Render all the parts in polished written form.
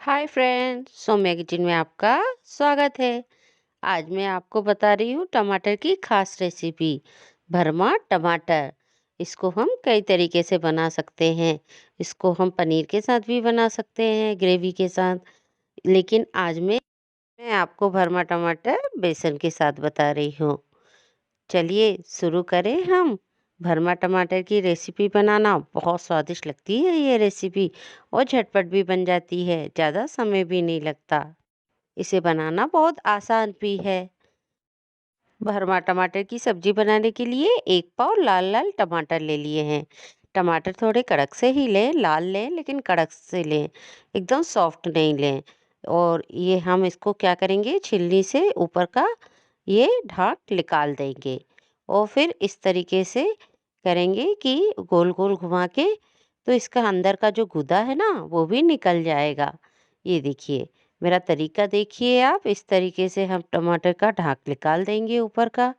Hi friend, Saumya kitchen में आपका स्वागत है। आज मैं आपको बता रही हूँ टमाटर की खास रेसिपी, भरमा टमाटर। इसको हम कई तरीके से बना सकते हैं। इसको हम पनीर के साथ भी बना सकते हैं, ग्रेवी के साथ। लेकिन आज मैं आपको भरमा टमाटर बेसन के साथ बता रही हूँ। चलिए शुरू करें हम। भरमा टमाटर की रेसिपी बनाना बहुत स्वादिष्ट लगती है ये रेसिपी, और झटपट भी बन जाती है, ज़्यादा समय भी नहीं लगता। इसे बनाना बहुत आसान भी है। भरमा टमाटर की सब्जी बनाने के लिए एक पाव लाल लाल टमाटर ले लिए हैं। टमाटर थोड़े कड़क से ही लें, लाल लें लेकिन कड़क से लें, एकदम सॉफ्ट नहीं लें। और ये हम इसको क्या करेंगे, छिलनी से ऊपर का ये ढाक निकाल देंगे। और फिर इस तरीके से करेंगे कि गोल गोल घुमा के, तो इसका अंदर का जो गुदा है ना वो भी निकल जाएगा। ये देखिए, मेरा तरीका देखिए आप। इस तरीके से हम टमाटर का ढाक निकाल देंगे, ऊपर का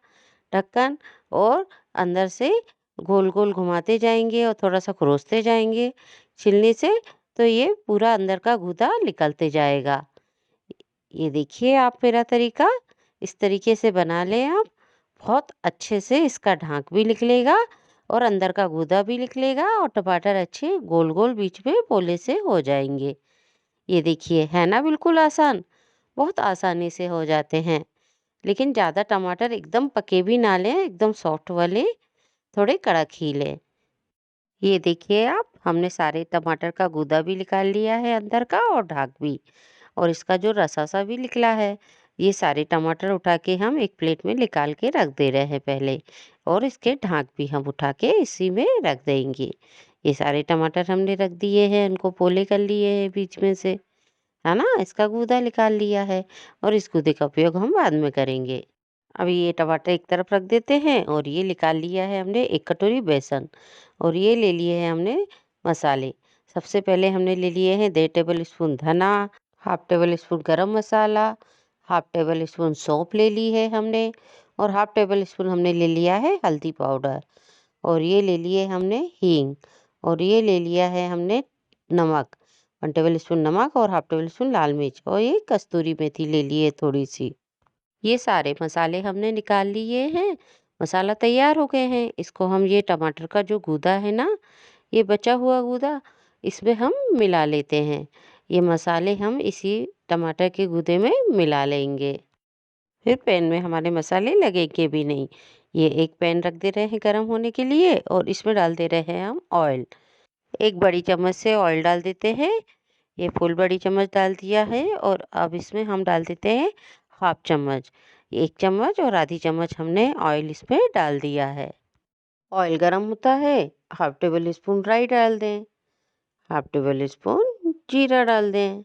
ढक्कन, और अंदर से गोल गोल घुमाते जाएंगे और थोड़ा सा खरोचते जाएंगे छिलनी से, तो ये पूरा अंदर का गूदा निकलते जाएगा। ये देखिए आप मेरा तरीका, इस तरीके से बना लें आप। बहुत अच्छे से इसका ढाक भी निकलेगा और अंदर का गूदा भी निकलेगा, और टमाटर अच्छे गोल गोल बीच में पोले से हो जाएंगे। ये देखिए, है ना बिल्कुल आसान। बहुत आसानी से हो जाते हैं। लेकिन ज़्यादा टमाटर एकदम पके भी ना लें, एकदम सॉफ्ट वाले, थोड़े कड़क ही लें। ये देखिए आप, हमने सारे टमाटर का गूदा भी निकाल लिया है अंदर का, और ढाक भी, और इसका जो रसा सा भी निकला है। ये सारे टमाटर उठा के हम एक प्लेट में निकाल के रख दे रहे हैं पहले, और इसके ढाक भी हम उठा के इसी में रख देंगे। ये सारे टमाटर हमने रख दिए हैं, उनको पोले कर लिए हैं बीच में से, है ना, इसका गूदा निकाल लिया है। और इस गूदे का उपयोग हम बाद में करेंगे। अभी ये टमाटर एक तरफ रख देते हैं, और ये निकाल लिया है हमने एक कटोरी बेसन, और ये ले लिए हैं हमने मसाले। सबसे पहले हमने ले लिए हैं 1.5 टेबल स्पून धना, हाफ टेबल स्पून गरम मसाला, हाफ टेबल स्पून सौंफ ले ली है हमने, और हाफ टेबल स्पून हमने ले लिया है हल्दी पाउडर, और ये ले लिए हमने हींग, और ये ले लिया है हमने नमक, 1 टेबल स्पून नमक, और हाफ टेबल स्पून लाल मिर्च, और ये कस्तूरी मेथी ले लिए थोड़ी सी। ये सारे मसाले हमने निकाल लिए हैं। मसाला तैयार हो गए हैं। इसको हम, ये टमाटर का जो गूदा है ना, ये बचा हुआ गूदा, इसमें हम मिला लेते हैं। ये मसाले हम इसी टमाटर के गूदे में मिला लेंगे। फिर पैन में हमारे मसाले लगेंगे भी नहीं। ये एक पैन रख दे रहे हैं गरम होने के लिए, और इसमें डाल दे रहे हैं हम ऑयल। एक बड़ी चम्मच से ऑयल डाल देते हैं। ये फुल बड़ी चम्मच डाल दिया है, और अब इसमें हम डाल देते हैं हाफ चम्मच। 1 चम्मच और आधी चम्मच हमने ऑयल इसमें डाल दिया है। ऑयल गर्म होता है, हाफ टेबल स्पून राई डाल दें, हाफ टेबल स्पून जीरा डाल दें।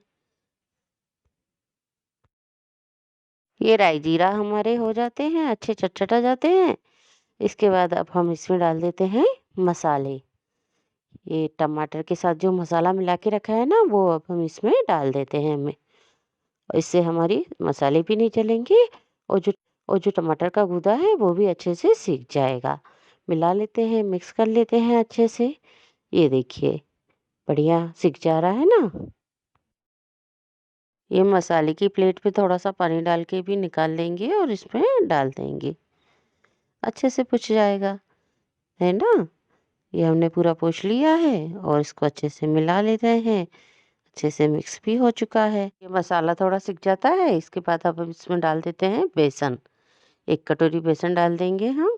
ये राई जीरा हमारे हो जाते हैं, अच्छे चटचटा जाते हैं। इसके बाद अब हम इसमें डाल देते हैं मसाले। ये टमाटर के साथ जो मसाला मिला के रखा है ना, वो अब हम इसमें डाल देते हैं हमें। और इससे हमारी मसाले भी नहीं जलेंगे, और जो टमाटर का गूदा है वो भी अच्छे से सीख जाएगा। मिला लेते हैं, मिक्स कर लेते हैं अच्छे से। ये देखिए, बढ़िया सीख जा रहा है ना। ये मसाले की प्लेट पे थोड़ा सा पानी डाल के भी निकाल लेंगे, और इसमें डाल देंगे, अच्छे से पुछ जाएगा, है ना। ये हमने पूरा पोंछ लिया है, और इसको अच्छे से मिला ले रहे हैं। अच्छे से मिक्स भी हो चुका है। ये मसाला थोड़ा सिक जाता है, इसके बाद अब हम इसमें डाल देते हैं बेसन। 1 कटोरी बेसन डाल देंगे हम,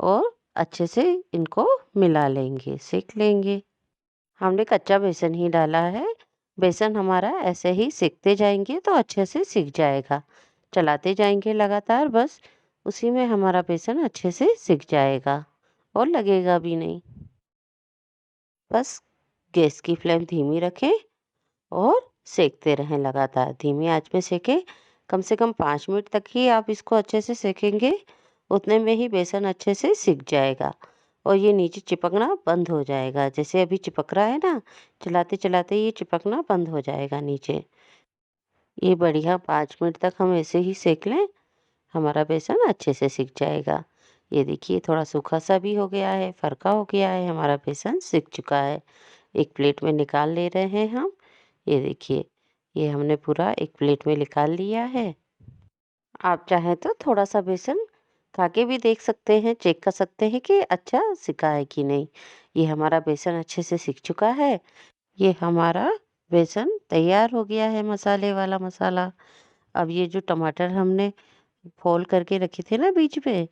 और अच्छे से इनको मिला लेंगे, सेक लेंगे। हमने कच्चा बेसन ही डाला है। बेसन हमारा ऐसे ही सेकते जाएंगे तो अच्छे से सिक जाएगा। चलाते जाएंगे लगातार, बस उसी में हमारा बेसन अच्छे से सिक जाएगा, और लगेगा भी नहीं। बस गैस की फ्लेम धीमी रखें, और सेकते रहें लगातार, धीमी आंच पे सेकें। कम से कम 5 मिनट तक ही आप इसको अच्छे से सेकेंगे, उतने में ही बेसन अच्छे से सिक जाएगा, और ये नीचे चिपकना बंद हो जाएगा। जैसे अभी चिपक रहा है ना, चलाते चलाते ये चिपकना बंद हो जाएगा नीचे। ये बढ़िया 5 मिनट तक हम ऐसे ही सेक लें, हमारा बेसन अच्छे से सिक जाएगा। ये देखिए, थोड़ा सूखा सा भी हो गया है, फरका हो गया है, हमारा बेसन सिक चुका है। एक प्लेट में निकाल ले रहे हैं हम। ये देखिए, ये हमने पूरा एक प्लेट में निकाल लिया है। आप चाहें तो थोड़ा-सा बेसन खा के भी देख सकते हैं, चेक कर सकते हैं कि अच्छा सिका है कि नहीं। ये हमारा बेसन अच्छे से सिक चुका है। ये हमारा बेसन तैयार हो गया है, मसाले वाला मसाला। अब ये जो टमाटर हमने फोल्ड करके रखे थे ना बीच में,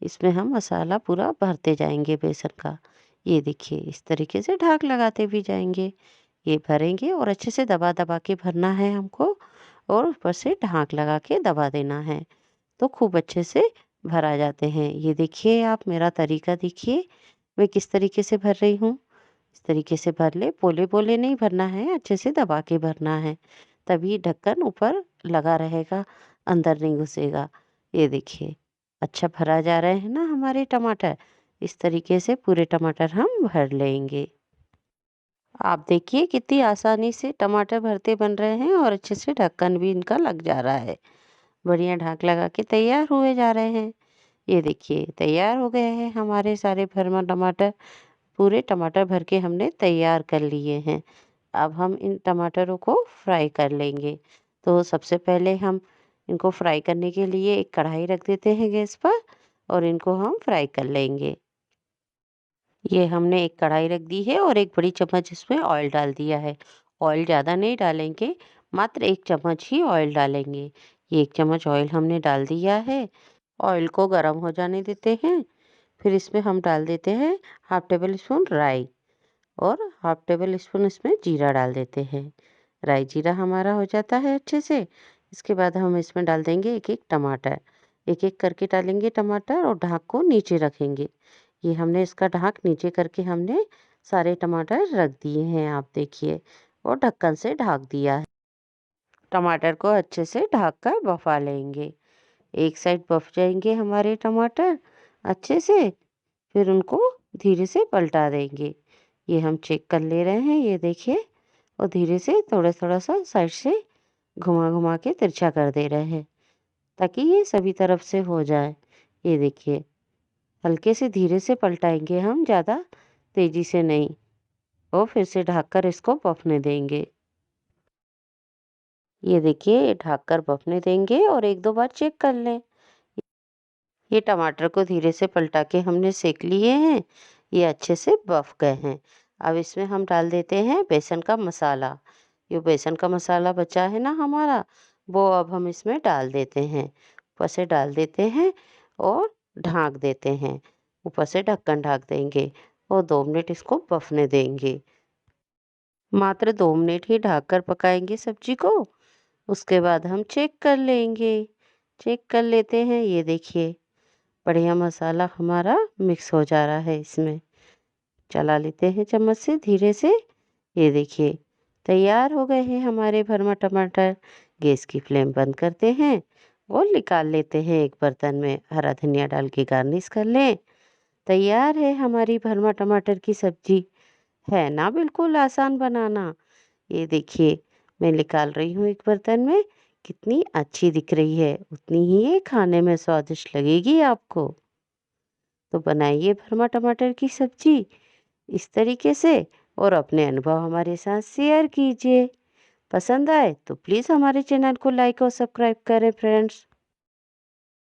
इसमें हम मसाला पूरा भरते जाएँगे बेसन का। ये देखिए इस तरीके से ढाक लगाते भी जाएँगे। ये भरेंगे और अच्छे से दबा-दबा के भरना है हमको और ऊपर से ढाक लगा के दबा देना है। तो खूब अच्छे से भरा जाते हैं। ये देखिए आप मेरा तरीका देखिए, मैं किस तरीके से भर रही हूँ। इस तरीके से भर ले, पोले-पोले नहीं भरना है, अच्छे से दबा के भरना है। तभी ढक्कन ऊपर लगा रहेगा, अंदर नहीं घुसेगा। ये देखिए, अच्छा भरा जा रहे हैं ना हमारे टमाटर। इस तरीके से पूरे टमाटर हम भर लेंगे। आप देखिए कितनी आसानी से टमाटर भरते बन रहे हैं और अच्छे से ढक्कन भी इनका लग जा रहा है। बढ़िया ढाक लगा के तैयार हुए जा रहे हैं। ये देखिए तैयार हो गए हैं हमारे सारे भरमा टमाटर। पूरे टमाटर भर के हमने तैयार कर लिए हैं। अब हम इन टमाटरों को फ्राई कर लेंगे। तो सबसे पहले हम इनको फ्राई करने के लिए एक कढ़ाई रख देते हैं गैस पर और इनको हम फ्राई कर लेंगे। ये हमने एक कढ़ाई रख दी है और एक बड़ी चम्मच इसमें ऑयल डाल दिया है। ऑयल ज़्यादा नहीं डालेंगे, मात्र 1 चम्मच ही ऑयल डालेंगे। ये 1 चम्मच ऑयल हमने डाल दिया है। ऑयल को गरम हो जाने देते हैं। फिर इसमें हम डाल देते हैं हाफ टेबल स्पून राई और हाफ टेबल स्पून इसमें जीरा डाल देते हैं। राई जीरा हमारा हो जाता है अच्छे से। इसके बाद हम इसमें डाल देंगे एक-एक टमाटर। एक-एक करके डालेंगे टमाटर और ढाक को नीचे रखेंगे। ये हमने इसका ढाक नीचे करके हमने सारे टमाटर रख दिए हैं आप देखिए और ढक्कन से ढक दिया है। टमाटर को अच्छे से ढक कर बफा लेंगे। एक साइड बफ जाएंगे हमारे टमाटर अच्छे से, फिर उनको धीरे से पलटा देंगे। ये हम चेक कर ले रहे हैं, ये देखिए, और धीरे से थोड़ा-थोड़ा सा साइड से घुमा-घुमा के तिरछा कर दे रहे हैं ताकि ये सभी तरफ से हो जाए। ये देखिए, हल्के से धीरे से पलटाएंगे हम, ज़्यादा तेज़ी से नहीं, और फिर से ढककर इसको पकने देंगे। ये देखिए, ये ढककर पकने देंगे और 1-2 बार चेक कर लें। ये टमाटर को धीरे से पलटा के हमने सेक लिए हैं। ये अच्छे से पक गए हैं। अब इसमें हम डाल देते हैं बेसन का मसाला। जो बेसन का मसाला बचा है ना हमारा, वो अब हम इसमें डाल देते हैं। ऊपर से डाल देते हैं और ढक देते हैं। ऊपर से ढक्कन ढक देंगे और 2 मिनट इसको पकने देंगे। मात्र 2 मिनट ही ढककर पकाएंगे सब्जी को। उसके बाद हम चेक कर लेंगे। चेक कर लेते हैं, ये देखिए बढ़िया मसाला हमारा मिक्स हो जा रहा है इसमें। चला लेते हैं चम्मच से धीरे से। ये देखिए तैयार हो गए हैं हमारे भरमा टमाटर। गैस की फ्लेम बंद करते हैं और निकाल लेते हैं एक बर्तन में। हरा धनिया डाल के गार्निश कर लें। तैयार है हमारी भरमा टमाटर की सब्जी। है ना बिल्कुल आसान बनाना। ये देखिए मैं निकाल रही हूँ एक बर्तन में। कितनी अच्छी दिख रही है, उतनी ही ये खाने में स्वादिष्ट लगेगी आपको। तो बनाइए भरमा टमाटर की सब्जी इस तरीके से और अपने अनुभव हमारे साथ शेयर कीजिए। पसंद आए तो प्लीज़ हमारे चैनल को लाइक और सब्सक्राइब करें फ्रेंड्स।